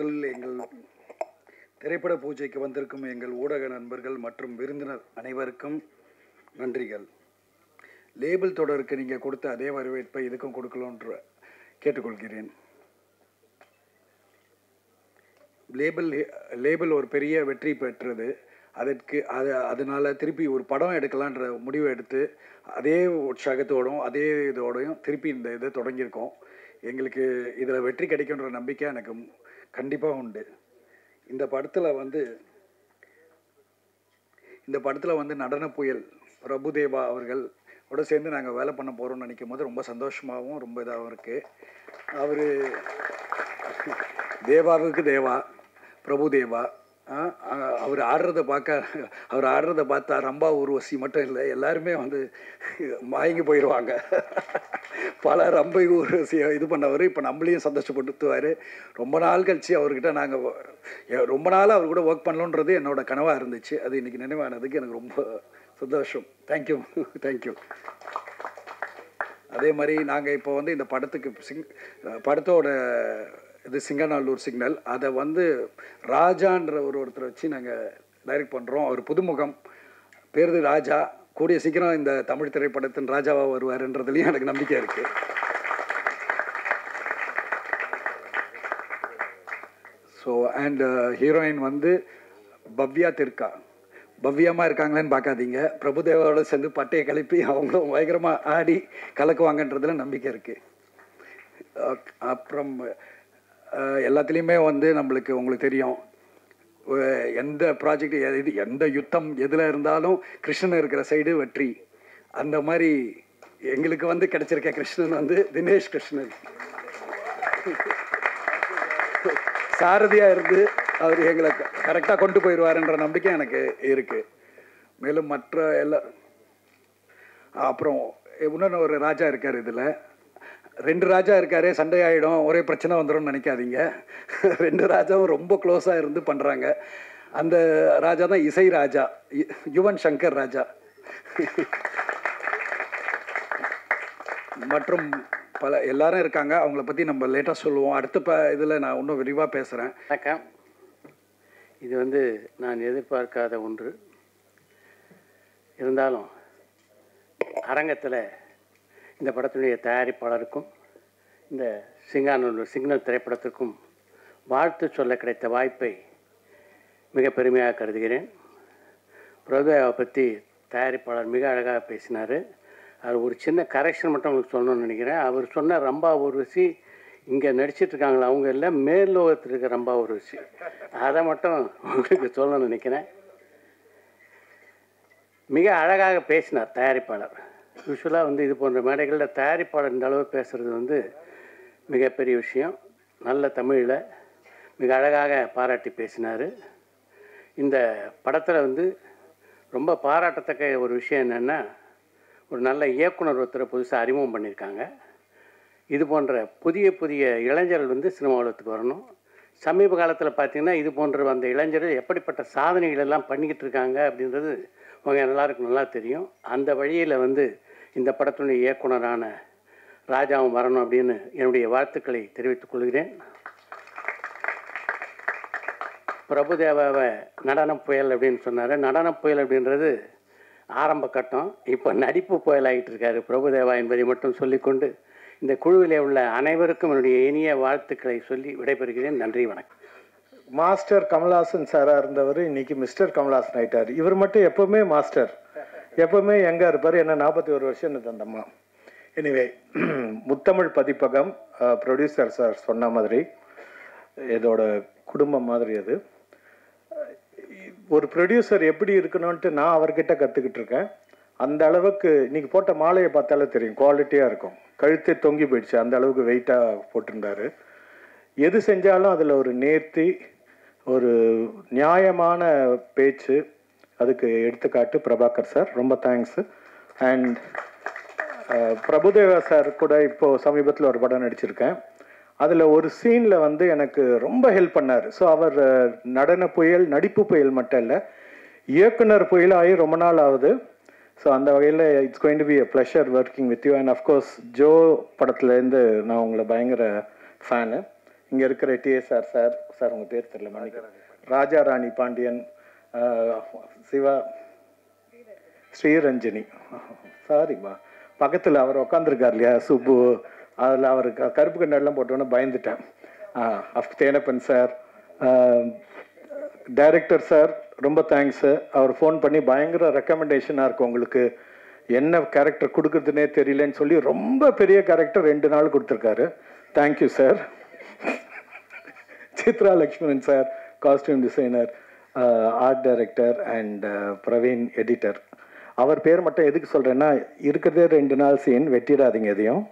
முதலில் எங்கள் திரைப்பட பூஜைக்கு வந்திருக்கும் எங்கள் ஊடக நண்பர்கள் மற்றும் விருந்தினர் அனைவருக்கும் நன்றிகள். லேபிள் தொடருக்கு நீங்கள் கொடுத்த அதே வரவேற்பை இதுக்கும் கொடுக்கலான்ற கேட்டுக்கொள்கிறேன். லேபிள் ஒரு பெரிய வெற்றி பெற்றது. அதனால் திருப்பி ஒரு படம் எடுக்கலான்ற முடிவை எடுத்து அதே உற்சாகத்தோடும் அதே இதோடையும் திருப்பி இந்த இதை தொடங்கியிருக்கோம். எங்களுக்கு இதில் வெற்றி கிடைக்குன்ற நம்பிக்கை எனக்கு கண்டிப்பாக உண்டு. இந்த படத்தில் வந்து நடன புயல் பிரபுதேவா அவர்களோட சேர்ந்து நாங்கள் வேலை பண்ண போகிறோம்னு நினைக்கும் போது ரொம்ப சந்தோஷமாகவும் ரொம்ப இதாகவும் இருக்குது. அவர் தேவாவுக்கு தேவா பிரபுதேவா. அவர் ஆடுறத பார்த்தா ரம்பா ஊர்வசி மட்டும் இல்லை, எல்லாருமே வந்து மயங்கி போயிடுவாங்க. பல ரம்பை ஊர்வசியை இது பண்ணவர் இப்போ நம்மளையும் சந்தோஷப்படுத்துவார். ரொம்ப நாள் கழிச்சு அவர்கிட்ட ரொம்ப நாள் அவர் கூட ஒர்க் பண்ணலன்றது என்னோட கனவாக இருந்துச்சு. அது இன்றைக்கி நினைவானதுக்கு எனக்கு ரொம்ப சந்தோஷம். தேங்க்யூ. அதே மாதிரி நாங்கள் இப்போ வந்து இந்த படத்தோட இது சிங்கநாளூர் சிக்னல், அதை வந்து ராஜான்ற ஒருத்தரை வச்சு நாங்கள் டைரக்ட் பண்ணுறோம். அவர் புதுமுகம், பேர் ராஜா. கூடிய சீக்கிரம் இந்த தமிழ் திரைப்படத்தின் ராஜாவாக வருவார்ன்றதுலேயும் எனக்கு நம்பிக்கை இருக்குது. ஸோ அண்ட் ஹீரோயின் வந்து பவ்யா திர்கா. பவ்யமாக இருக்காங்களேன்னு பார்க்காதீங்க, பிரபுதேவாவோட சேர்ந்து பட்டையை கிளப்பி அவங்களும் பயங்கரமாக ஆடி கலக்குவாங்கன்றதுல நம்பிக்கை இருக்குது. அப்புறம் எல்லாத்துலேயுமே வந்து உங்களுக்கு தெரியும், எந்த ப்ராஜெக்ட் எந்த யுத்தம் எதில் இருந்தாலும் கிருஷ்ணன் இருக்கிற சைடு வெற்றி. அந்த மாதிரி எங்களுக்கு வந்து கிடைச்சிருக்க கிருஷ்ணன் வந்து தினேஷ் கிருஷ்ணன் சாரதியாக இருந்து அவர் எங்களை கரெக்டாக கொண்டு போயிடுவாருன்ற நம்பிக்கை எனக்கு இருக்குது. மேலும் அப்புறம் இன்னொன்று ஒரு ராஜா இருக்கார். இதில் 2 ராஜா இருக்காரு, சண்டை ஆகிடும், ஒரே பிரச்சனை வந்துடும் நினைக்காதீங்க. 2 ராஜாவும் ரொம்ப க்ளோஸாக இருந்து பண்ணுறாங்க. அந்த ராஜா தான் இசை ராஜா, யுவன் சங்கர் ராஜா. மற்றும் எல்லாரும் இருக்காங்க, அவங்கள பற்றி நம்ம லேட்டாக சொல்லுவோம். அடுத்த இதில் நான் இன்னும் விரிவாக பேசுகிறேன். வணக்கம். இது வந்து நான் எதிர்பார்க்காத ஒன்று. இருந்தாலும் அரங்கத்தில் இந்த படத்தினுடைய தயாரிப்பாளருக்கும் இந்த சிங்கானூர் சிக்னல் திரைப்படத்திற்கும் வாழ்த்து சொல்ல கிடைத்த வாய்ப்பை மிக பெருமையாக கருதுகிறேன். பிரபுதேவாவை பற்றி தயாரிப்பாளர் மிக அழகாக பேசினார். அது ஒரு சின்ன கரெக்ஷன் மட்டும் உங்களுக்கு சொல்லணும்னு நினைக்கிறேன். அவர் சொன்ன ரம்பா ஊர்வசி இங்கே நடிச்சிட்ருக்காங்களா, அவங்க எல்லாம் மேல்லோகத்தில் இருக்க ரம்பா ஊர்வசி. அதை மட்டும் உங்களுக்கு சொல்லணும்னு நினைக்கிறேன். மிக அழகாக பேசினார் தயாரிப்பாளர். யூஸ்வலாக வந்து இது போன்ற மேடைகளில் தயாரிப்பாளர் இந்த அளவு பேசுகிறது வந்து மிகப்பெரிய விஷயம். நல்ல தமிழில் மிக அழகாக பாராட்டி பேசினார். இந்த படத்தில் வந்து ரொம்ப பாராட்டத்தக்க ஒரு விஷயம் என்னென்னா, ஒரு நல்ல இயக்குனர் ஒருத்தரை புதுசாக அறிமுகம் பண்ணியிருக்காங்க. இது போன்ற புதிய இளைஞர்கள் வந்து சினிமா உலகத்துக்கு வரணும். சமீப காலத்தில் பார்த்திங்கன்னா இது போன்ற அந்த இளைஞர்கள் எப்படிப்பட்ட சாதனைகள் எல்லாம் பண்ணிக்கிட்டு இருக்காங்க அப்படின்றது அவங்க எல்லாருக்கும் நல்லா தெரியும். அந்த வழியில் வந்து இந்த படத்தினுடைய இயக்குனரான ராஜாவும் வரணும் அப்படின்னு என்னுடைய வாழ்த்துக்களை தெரிவித்துக் கொள்கிறேன். பிரபுதேவாவை நடன புயல் அப்படின்னு சொன்னார். நடன புயல் அப்படின்றது ஆரம்ப கட்டம். இப்போ நடிப்பு புயல் ஆகிட்டு இருக்காரு பிரபுதேவா என்பதை மட்டும் சொல்லிக்கொண்டு இந்த குழுவிலே உள்ள அனைவருக்கும் என்னுடைய இனிய வாழ்த்துக்களை சொல்லி விடைபெறுகிறேன். நன்றி, வணக்கம். மாஸ்டர் கமல்ஹாசன் சாராக இருந்தவர் இன்னைக்கு மிஸ்டர் கமல்ஹாசன் ஆகிட்டார். இவர் மட்டும் எப்போவுமே மாஸ்டர், எப்போவுமே எங்கே இருப்பார். என்ன 41 வருஷம் தந்தம்மா. எனிவே, முத்தமிழ் பதிப்பகம் ப்ரொடியூசர் சார் சொன்ன மாதிரி இதோட குடும்பம் மாதிரி. அது ஒரு ப்ரொடியூசர் எப்படி இருக்கணும்ன்ட்டு நான் அவர்கிட்ட கற்றுக்கிட்டு இருக்கேன். அந்த அளவுக்கு இன்னைக்கு போட்ட மாலையை பார்த்தாலே தெரியும், குவாலிட்டியாக இருக்கும். கழுத்தை தொங்கி போயிடுச்சு, அந்த அளவுக்கு வெயிட்டாக போட்டிருந்தாரு. எது செஞ்சாலும் அதில் ஒரு நேர்த்தி, ஒரு நியாயமான பேச்சு, அதுக்கு எடுத்துக்காட்டு பிரபாகர் சார். ரொம்ப தேங்க்ஸு. அண்ட் பிரபுதேவா சார் கூட இப்போது சமீபத்தில் ஒரு படம் நடிச்சிருக்கேன். அதில் ஒரு சீனில் வந்து எனக்கு ரொம்ப ஹெல்ப் பண்ணார். ஸோ அவர் நடன புயல், நடிப்பு புயல் மட்டும் இல்லை, இயக்குனர் புயலாகி ரொம்ப நாள் ஆகுது. ஸோ அந்த வகையில் it's going to be a pleasure working with you. And of course Joe படத்துலேருந்து நான் உங்களை பயங்கர ஃபேனு. இங்கே இருக்கிற டிஎஸ்ஆர் சார், சார் உங்கள் பேர் தெரியல மன்னிக்கிறேன், ராஜா ராணி பாண்டியன், சிவா, ஸ்ரீரஞ்சனி, சாரிம்மா பக்கத்தில் அவர் உட்காந்துருக்கார் இல்லையா சுப்பு, அதில் அவர் கருப்பு கண்ணாடிலாம் போட்டோன்னே பயந்துட்டேன். தேனப்பன் சார், டைரக்டர் சார் ரொம்ப தேங்க்ஸு. அவர் ஃபோன் பண்ணி பயங்கர ரெக்கமெண்டேஷனாக இருக்கும், உங்களுக்கு என்ன கேரக்டர் கொடுக்குறதுனே தெரியலன்னு சொல்லி ரொம்ப பெரிய கேரக்டர் 2 நாள் கொடுத்துருக்காரு. Thank you sir. Chitra Lakshmanan sir, costume designer, art director and Praveen editor. அவர் பேர் மட்டும் எதுக்கு சொல்கிறேன்னா, இருக்கிறதே 2 நாள் சீன், வெட்டிடாதீங்க எதையும்.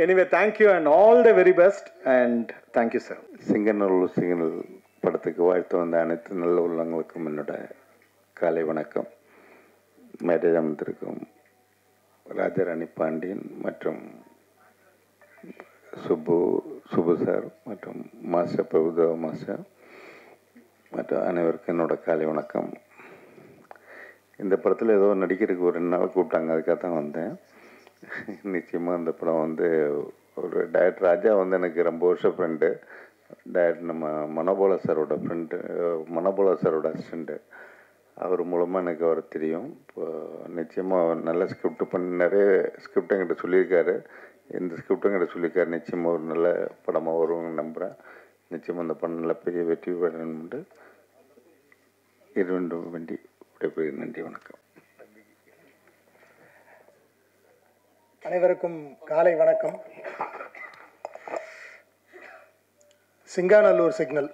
Anyway thank you and all the very best and thank you sir. Singanallur சிங்கநல் படத்துக்கு வாழ்த்து வந்த அனைத்து நல்ல உள்ளங்களுக்கும் என்னோட காலை வணக்கம். மேரேஜ் அமைந்திருக்கும் ராஜாராணி பாண்டியன் மற்றும் சுப்பு சார் மற்றும் மாஸ்டர் பிரபுதேவா மாஸ்டர் மற்றும் அனைவருக்கும் என்னோட காலை வணக்கம். இந்த படத்தில் ஏதோ நடிக்கிறதுக்கு ஒரு 2 நாள் கூப்பிட்டாங்க, அதுக்காக தான் வந்தேன். நிச்சயமாக இந்த படம் வந்து ஒரு டைரக்டர் ராஜா வந்து எனக்கு ரொம்ப வருஷம் ஃப்ரெண்டு. டைரக்டர் நம்ம மனோபாலா சாரோட ஃப்ரெண்டு, மனோபாலா சாரோட அசிஸ்டண்ட்டு. அவர் மூலமாக எனக்கு அவர் தெரியும். இப்போ நிச்சயமாக நல்ல ஸ்கிரிப்ட் பண்ணி நிறைய ஸ்கிரிப்ட் என்கிட்ட சொல்லியிருக்காரு. இந்த ஸ்கிரிப்டும் என்கிட்ட சொல்லியிருக்காரு. நிச்சயமாக ஒரு நல்ல படமாக வருவாங்கன்னு நம்புகிறேன். நிச்சயமாக அந்த படம் நல்ல பெரிய வெற்றி பெறணும்னு இது வேண்டி விடைபெறுகிறேன். நன்றி, வணக்கம். அனைவருக்கும் காலை வணக்கம். சிங்காநல்லூர் சிக்னல்,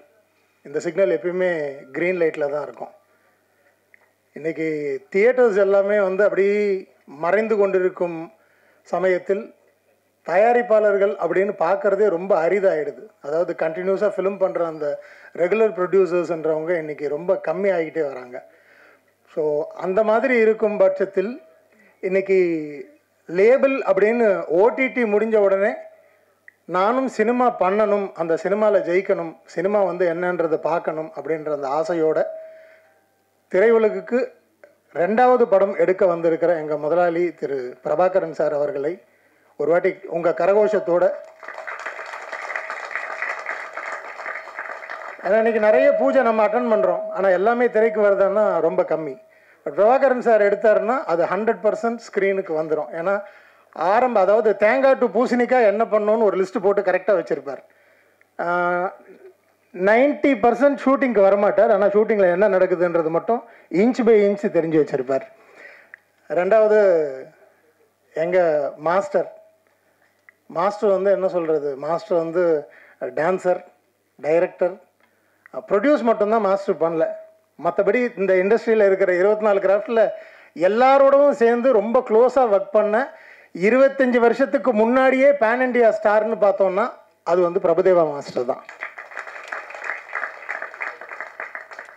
இந்த சிக்னல் எப்பயுமே க்ரீன் லைட்டில் தான் இருக்கும். இன்றைக்கி தியேட்டர்ஸ் எல்லாமே வந்து அப்படி மறைந்து கொண்டிருக்கும் சமயத்தில் தயாரிப்பாளர்கள் அப்படின்னு பார்க்குறதே ரொம்ப அரிதாகிடுது. அதாவது கண்டினியூஸாக ஃபிலிம் பண்ணுற அந்த ரெகுலர் ப்ரொடியூசர்ஸ்ன்றவங்க இன்றைக்கி ரொம்ப கம்மி ஆகிட்டே வராங்க. ஸோ அந்த மாதிரி இருக்கும் பட்சத்தில் இன்றைக்கி லேபிள் அப்படின்னு ஓடிடி முடிஞ்ச உடனே நானும் சினிமா பண்ணணும், அந்த சினிமாவில் ஜெயிக்கணும், சினிமா வந்து என்னன்றதை பார்க்கணும் அப்படின்ற அந்த ஆசையோட திரையுலகுக்கு 2வது படம் எடுக்க வந்திருக்கிற எங்கள் முதலாளி திரு பிரபாகரன் சார் அவர்களை ஒரு வாட்டி உங்கள் கரகோஷத்தோட, ஏன்னா இன்றைக்கி நிறைய பூஜை நம்ம அட்டன் பண்ணுறோம், ஆனால் எல்லாமே திரைக்கு வருதுன்னா ரொம்ப கம்மி. பட் பிரபாகரன் சார் எடுத்தாருன்னா அது 100% ஸ்க்ரீனுக்கு வந்துடும். ஏன்னா அதாவது தேங்காய் டு பூசணிக்காய் என்ன பண்ணணும்னு ஒரு லிஸ்ட்டு போட்டு கரெக்டாக வச்சுருப்பார். 90% ஷூட்டிங்க்கு வரமாட்டார், ஆனால் ஷூட்டிங்கில் என்ன நடக்குதுன்றது மட்டும் இன்ச் பை இன்ச் தெரிஞ்சு வச்சுருப்பார். 2வது எங்கள் மாஸ்டர் வந்து என்ன சொல்கிறது, மாஸ்டர் வந்து டான்சர், டைரக்டர், ப்ரொடியூஸ் மட்டும்தான் மாஸ்டர் பண்ணல. மற்றபடி இந்த இண்டஸ்ட்ரியில் இருக்கிற 24 கிராஃப்டில் எல்லாரோடவும் சேர்ந்து ரொம்ப க்ளோஸாக ஒர்க் பண்ண 25 வருஷத்துக்கு முன்னாடியே பேன் இண்டியா ஸ்டார்னு பார்த்தோம்னா அது வந்து பிரபுதேவா மாஸ்டர் தான்.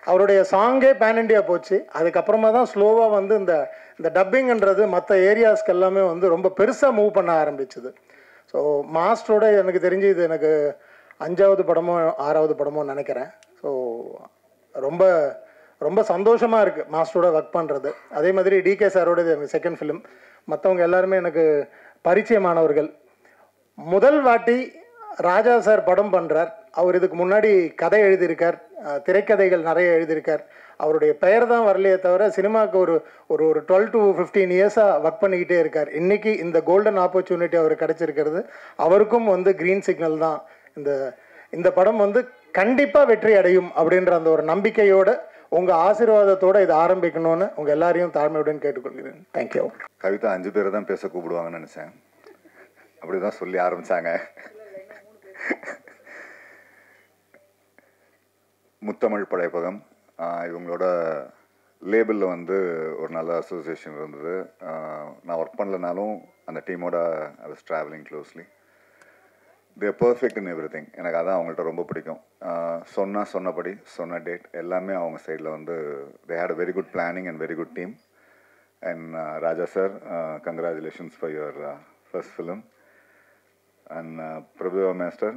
அவருடைய சாங்கே பேன் இண்டியா போச்சு. அதுக்கப்புறமா தான் ஸ்லோவாக வந்து இந்த டப்பிங்ன்றது மற்ற ஏரியாஸ்க்கு எல்லாமே வந்து ரொம்ப பெருசாக மூவ் பண்ண ஆரம்பிச்சுது. ஸோ மாஸ்டரோட எனக்கு தெரிஞ்சு இது எனக்கு 5வது படமோ 6வது படமோ நினைக்கிறேன். ஸோ ரொம்ப ரொம்ப சந்தோஷமாக இருக்குது மாஸ்டரோட ஒர்க் பண்ணுறது. அதே மாதிரி டிகே சாரோட இது எனக்கு 2nd ஃபிலிம். மற்றவங்க எல்லாருமே எனக்கு பரிச்சயமானவர்கள். முதல் வாட்டி ராஜா சார் படம் பண்ணுறார். அவர் இதுக்கு முன்னாடி கதை எழுதியிருக்கார், திரைக்கதைகள் நிறைய எழுதியிருக்கார். அவருடைய பெயர் தான் வரலையே தவிர சினிமாவுக்கு ஒரு 12 to 15 இயர்ஸாக ஒர்க் பண்ணிக்கிட்டே இருக்கார். இன்றைக்கி இந்த கோல்டன் ஆப்பர்ச்சுனிட்டி அவர் கிடச்சிருக்கிறது. அவருக்கும் வந்து க்ரீன் சிக்னல் தான். இந்த படம் வந்து கண்டிப்பாக வெற்றி அடையும் அப்படின்ற அந்த ஒரு நம்பிக்கையோடு உங்கள் ஆசீர்வாதத்தோடு இதை ஆரம்பிக்கணும்னு உங்கள் எல்லாரையும் தாழ்மையுடன் கேட்டுக்கொள்கிறேன். தேங்க்யூ. கவிதா 5 பேரை தான் பேச கூப்பிடுவாங்கன்னு நினச்சேன். அப்படி தான் சொல்லி ஆரம்பித்தாங்க. முத்தமிழ் படைப்பகம் இவங்களோட லேபிளில் வந்து ஒரு நல்ல அசோசியேஷன் இருந்தது. நான் ஒர்க் பண்ணலனாலும் அந்த டீமோட I was travelling closely. They perfect in every thing. எனக்கு அதான் அவங்கள்ட்ட ரொம்ப பிடிக்கும். சொன்னபடி சொன்ன டேட் எல்லாமே அவங்க சைடில் வந்து they had a very good planning and very good team. And Raja sir, congratulations for your first film. And Prabhudeva master,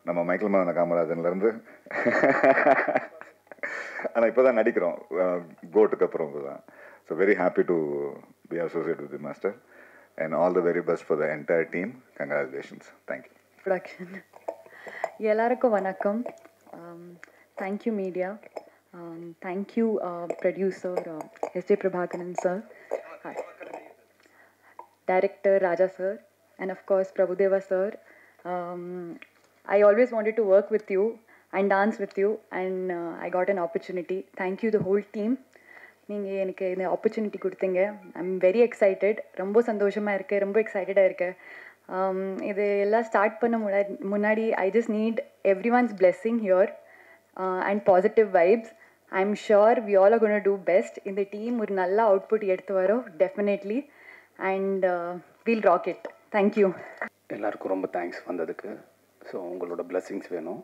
நம்ம மைக்கேல் மதன காமராஜன்லேருந்து ஆனால் இப்போ தான் நடிக்கிறோம், கோட்டுக்கு அப்புறம் இப்போ தான். So very happy to be associated with the master and all the very best for the entire team. Congratulations. Thank you. Production. எல்லாருக்கும் வணக்கம். Thank you media, thank you producer S.J. Prabhakaran sir, director Raja sir, and of course Prabhudeva sir. I always wanted to work with you and dance with you, and I got an opportunity. Thank you the whole team. நீங்கள் எனக்கு இந்த opportunity கொடுத்தீங்க. I'm very excited. ரொம்ப சந்தோஷமாக இருக்குது, ரொம்ப எக்ஸைட்டடாக இருக்கேன். இது எல்லாம் ஸ்டார்ட் பண்ண முன்னாடி I just need everyone's blessing here and positive vibes. I am sure we all are gonna do best. இந்த டீம் ஒரு நல்ல அவுட்புட் எடுத்து வரோம் definitely, and we'll rock it. Thank you. எல்லாருக்கும் ரொம்ப தேங்க்ஸ் வந்ததுக்கு. ஸோ உங்களோட பிளெஸ்ஸிங்ஸ் வேணும்.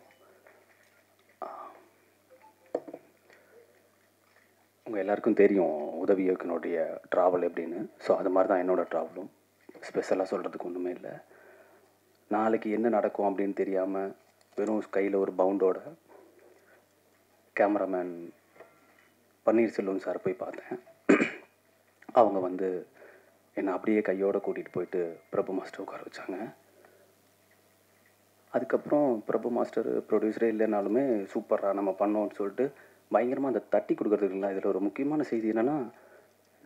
உங்கள் எல்லாருக்கும் தெரியும் உதவி இயக்குனருடைய ட்ராவல் எப்படின்னு. ஸோ அது மாதிரி தான் என்னோடய ட்ராவலும். ஸ்பெஷலாக சொல்கிறதுக்கு ஒன்றுமே இல்லை. நாளைக்கு என்ன நடக்கும் அப்படின்னு தெரியாமல் வெறும் கையில் ஒரு பவுண்டோட கேமராமேன் பன்னீர்செல்வம் சார் போய் பார்த்தேன். அவங்க வந்து என்னை அப்படியே கையோடு கூட்டிகிட்டு போயிட்டு பிரபு மாஸ்டர் உட்கார வச்சாங்க. அதுக்கப்புறம் பிரபு மாஸ்டர் ப்ரொடியூசரே இல்லைனாலுமே சூப்பராக நம்ம பண்ணோன்னு சொல்லிட்டு பயங்கரமாக அந்த தட்டி கொடுக்குறதுக்குங்களா. இதில் ஒரு முக்கியமான செய்தி என்னென்னா,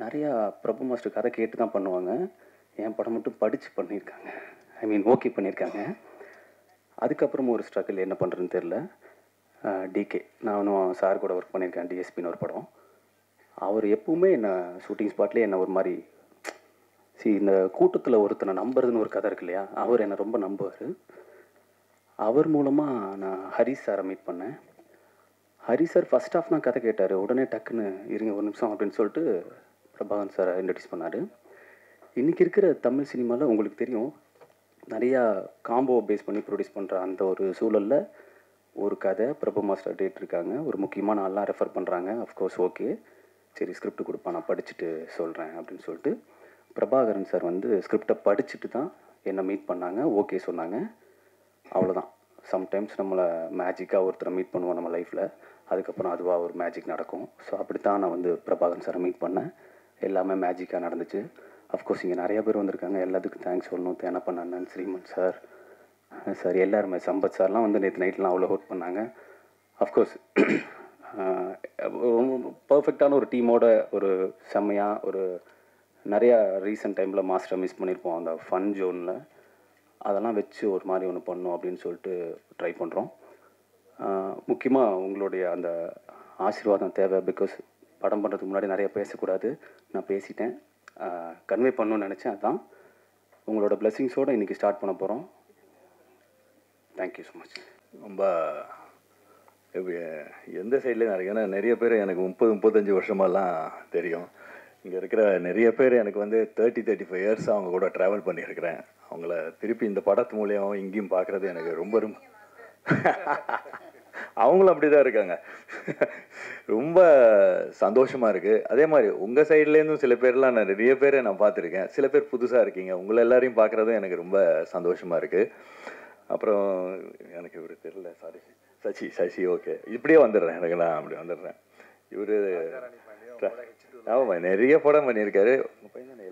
நிறையா பிரபு மாஸ்டர் கதை கேட்டு தான் பண்ணுவாங்க. என் படம் மட்டும் படித்து பண்ணியிருக்காங்க. ஐ மீன் ஓகே பண்ணியிருக்காங்க. அதுக்கப்புறமும் ஒரு ஸ்ட்ரகிள் என்ன பண்ணுறதுன்னு தெரில. டிகே, நானும் சார் கூட ஒர்க் பண்ணியிருக்கேன். டிஎஸ்பின்னு ஒரு படம். அவர் எப்பவுமே என்னை ஷூட்டிங் ஸ்பாட்லேயே என்னை ஒரு மாதிரி இந்த கூட்டத்தில் ஒருத்தனை நம்புறதுன்னு ஒரு கதை இருக்கு இல்லையா, அவர் என்னை ரொம்ப நம்புவார். அவர் மூலமாக நான் ஹரிஷ் சாரை மீட் பண்ணேன். ஹரிஷ் சார் ஃபஸ்ட் ஆஃப் தான் கதை கேட்டார். உடனே டக்குன்னு இருங்க ஒரு நிமிஷம் அப்படின்னு சொல்லிட்டு பிரபாகரன் சாரை இன்ட்ரடியூஸ் பண்ணார். இன்றைக்கி இருக்கிற தமிழ் சினிமாவில் உங்களுக்கு தெரியும், நிறையா காம்போ பேஸ் பண்ணி ப்ரொடியூஸ் பண்ணுற அந்த ஒரு சூழலில் ஒரு கதை பிரபு மாஸ்டர் டேட் இருக்காங்க. ஒரு முக்கியமான ஆள்லாம் ரெஃபர் பண்ணுறாங்க. அஃப்கோர்ஸ் ஓகே, சரி ஸ்கிரிப்ட் கொடுப்பா, நான் படிச்சுட்டு சொல்கிறேன் அப்படின்னு சொல்லிட்டு பிரபாகரன் சார் வந்து ஸ்கிரிப்டை படிச்சுட்டு தான் என்னை மீட் பண்ணாங்க. ஓகே சொன்னாங்க. அவ்வளோதான். சம்டைம்ஸ் நம்மளை மேஜிக்காக ஒருத்தரை மீட் பண்ணுவோம் நம்ம லைஃப்பில், அதுக்கப்புறம் அதுவாக ஒரு மேஜிக் நடக்கும். ஸோ அப்படித்தான் நான் வந்து பிரபாகரன் சாரை மீட் பண்ணேன். எல்லாமே மேஜிக்காக நடந்துச்சு. அஃப்கோர்ஸ் இங்கே நிறைய பேர் வந்திருக்காங்க. எல்லாத்துக்கும் தேங்க்ஸ் சொல்லணும். தேனப்பன் அண்ணன், ஸ்ரீமன் சார், சார் எல்லாருமே, சம்பத் சார்லாம் வந்து நேற்று நைட்லாம் அவ்வளோ ஹோட் பண்ணாங்க. அஃப்கோர்ஸ் பர்ஃபெக்டான ஒரு டீமோட ஒரு செம்மையாக ஒரு நிறையா ரீசெண்ட் டைமில் மாஸ்டரை மிஸ் பண்ணியிருப்போம் அந்த ஃபன் ஜோனில். அதெல்லாம் வச்சு ஒரு மாதிரி ஒன்று பண்ணோம் அப்படின்னு சொல்லிட்டு ட்ரை பண்ணுறோம். முக்கியமாக உங்களுடைய அந்த ஆசீர்வாதம் தேவை. பிகாஸ் படம் பண்ணுறதுக்கு முன்னாடி நிறைய பேசக்கூடாது, நான் பேசிட்டேன். கன்வே பண்ணணும்னு நினச்சேன். அதான் உங்களோட பிளெஸிங்ஸோடு இன்றைக்கி ஸ்டார்ட் பண்ண போகிறோம். Thank you so much. ரொம்ப எந்த சைட்லேயும் நான் இருக்கேன். நிறைய பேர் எனக்கு 30-35 வருஷமாலாம் தெரியும். இங்கே இருக்கிற நிறைய பேர் எனக்கு வந்து 30-35 இயர்ஸ் அவங்க கூட ட்ராவல் பண்ணியிருக்கிறேன். அவங்கள திருப்பி இந்த படத்து மூலியம் இங்கேயும் பார்க்குறது எனக்கு ரொம்ப ரொம்ப அவங்களும் அப்படி தான் இருக்காங்க. ரொம்ப சந்தோஷமாக இருக்குது. அதே மாதிரி உங்கள் சைட்லேருந்தும் சில பேர்லாம் நான் நிறைய பேரை நான் பார்த்துருக்கேன். சில பேர் புதுசாக இருக்கீங்க. உங்களை எல்லாரையும் பார்க்குறதும் எனக்கு ரொம்ப சந்தோஷமாக இருக்குது. அப்புறம் எனக்கு இவர் தெரியல, சாரி, சசி ஓகே, இப்படியே வந்துடுறேன். எனக்கு நான் அப்படி வந்துடுறேன். இவர் ஆமாம் நிறைய படம் பண்ணியிருக்காரு. உங்கள் பையன் தானே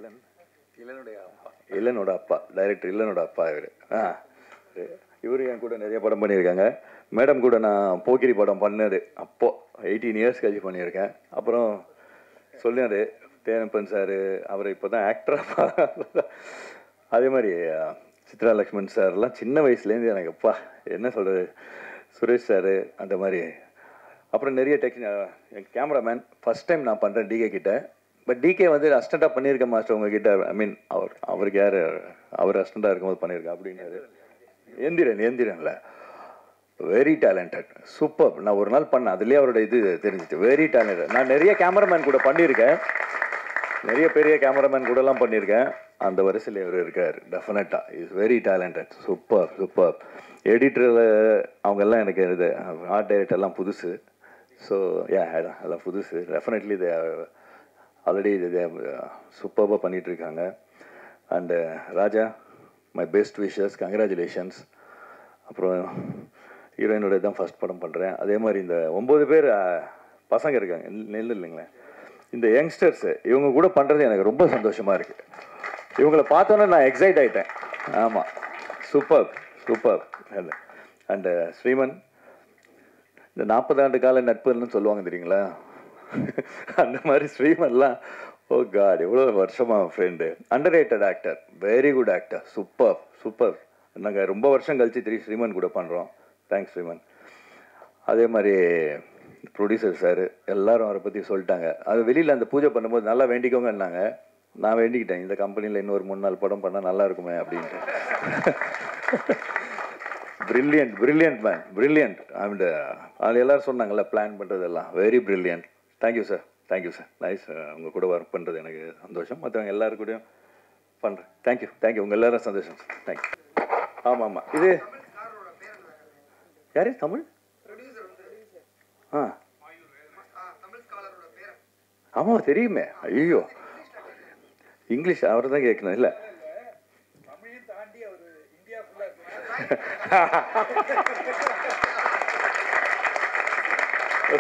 இல்லனோட அப்பா, டைரக்டர் இல்லனோட அப்பா இவர். இவர் என் கூட நிறைய படம் பண்ணியிருக்காங்க. மேடம் கூட நான் போக்கிரி படம் பண்ணது அப்போது 18 இயர்ஸ் கழிச்சு பண்ணியிருக்கேன். அப்புறம் சொன்னார் தேனப்பன் சார், அவர் இப்போ தான் ஆக்டராக. அதே மாதிரி சித்ரா லக்ஷ்மண் சார்லாம் சின்ன வயசுலேருந்து எனக்கு அப்பா என்ன சொல்கிறது, சுரேஷ் சார் அந்த மாதிரி. அப்புறம் நிறைய என் கேமராமேன் ஃபஸ்ட் டைம் நான் பண்ணுறேன் டிகே கிட்ட. பட் டிகே வந்து அசிஸ்டண்ட்டாக பண்ணியிருக்கேன் மாஸ்டர் உங்ககிட்ட. ஐ மீன் அவருக்கு யார், அவர் அசிஸ்டண்ட்டாக இருக்கும்போது பண்ணியிருக்கேன் அப்படின்னாரு. எந்திரன்ல வெரி டேலண்டட், சூப்பர். நான் ஒரு நாள் பண்ணேன், அதுலேயே அவரோட இது தெரிஞ்சிச்சு. Very talented. நான் நிறைய கேமராமேன் கூட பண்ணியிருக்கேன், நிறைய பெரிய கேமராமேன் கூடலாம் பண்ணியிருக்கேன். அந்த வரிசையில் இவர் இருக்கார். டெஃபினட்டாக is very talented, super super. எடிட்டரில் அவங்கெல்லாம் எனக்கு இது ஆர்ட் டைரக்டர்லாம் புதுசு. ஸோ எல்லாம் புதுசு. டெஃபினெட்லி இது ஆல்ரெடி இது சூப்பராக பண்ணிகிட்ருக்காங்க. And Raja, my best wishes, congratulations. அப்புறம் ஹீரோயினோட தான் ஃபஸ்ட் படம் பண்ணுறேன். அதே மாதிரி இந்த 9 பேர் பசங்க இருக்காங்க, நெல் இல்லைங்களே, இந்த யங்ஸ்டர்ஸு இவங்க கூட பண்ணுறது எனக்கு ரொம்ப சந்தோஷமாக இருக்குது. இவங்கள பார்த்தோன்னே நான் எக்ஸைட் ஆகிட்டேன். ஆமாம், சூப்பர் சூப்பர். அண்டு ஸ்ரீமன், இந்த 40 ஆண்டு கால நட்புன்னு சொல்லுவாங்க தெரியுங்களா, அந்த மாதிரி ஸ்ரீமன்லாம் ஓ காட் எவ்வளோ வருஷமாக friend. Under rated actor, very good actor, super super. நாங்கள் ரொம்ப வருஷம் கழிச்சு ஸ்ரீமன் கூட பண்ணுறோம். தேங்க்ஸ் ஸ்ரீமன். அதே மாதிரி ப்ரொடியூசர் சார் எல்லாரும் அவரை பற்றி சொல்லிட்டாங்க. அது வெளியில் அந்த பூஜை பண்ணும்போது நல்லா வேண்டிக்கோங்கன்னாங்க. நான் வேண்டிக்கிட்டேன், இந்த கம்பெனியில் இன்னொரு 3-4 படம் பண்ணால் நல்லா இருக்குமே அப்படின்ட்டு. Brilliant brilliant man, brilliant. And அது எல்லோரும் சொன்னாங்கல்ல பிளான் பண்ணுறதெல்லாம் very brilliant. Thank you sir, thank you sir. Nice, உங்கள் கூட ஒர்க் பண்ணுறது எனக்கு சந்தோஷம். மற்றவங்க எல்லாரும் கூடயும் பண்ணுறேன். தேங்க்யூ தேங்க்யூ, உங்கள் எல்லாரும் சந்தோஷம் சார். தேங்க்யூ. ஆமாம் ஆமாம். இது யாரு தமிழ்? ஆ ஆமாம் தெரியுமே. ஐயோ இங்கிலீஷ் அவர் தான் கேட்கணும். இல்லை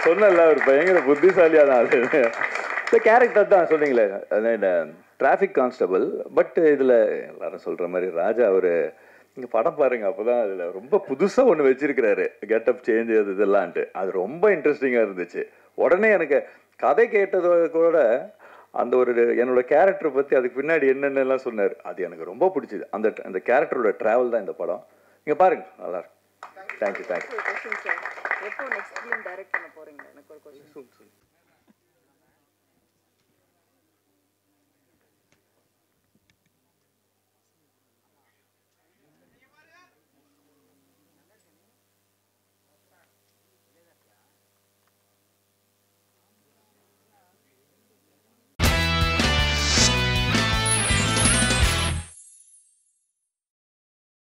சொன்னல அவர் பயங்கர புத்திசாலியாக தான். அது இந்த கேரக்டர் தான் சொன்னீங்களே, டிராஃபிக் கான்ஸ்டபிள். பட் இதில் எல்லாரும் சொல்கிற மாதிரி ராஜா அவர் நீங்கள் படம் பாருங்க, அப்போ தான் அதில் ரொம்ப புதுசாக ஒன்று வச்சிருக்கிறாரு, கெட்டப் சேஞ்ச் அது இதெல்லாம்ட்டு. அது ரொம்ப இன்ட்ரெஸ்டிங்காக இருந்துச்சு. உடனே எனக்கு கதை கேட்டதோ கூட அந்த ஒரு என்னோட கேரக்டரை பற்றி அதுக்கு பின்னாடி என்னென்னலாம் சொன்னார், அது எனக்கு ரொம்ப பிடிச்சிது. அந்த கேரக்டரோட ட்ராவல் தான் இந்த படம். நீங்கள் பாருங்க, நல்லா இருக்கும். Thank you thank you. எப்போ நெக்ஸ்ட் ஃபிலிம் டைரக்ட் பண்ண போறீங்க? எனக்கு ஒரு क्वेश्चन.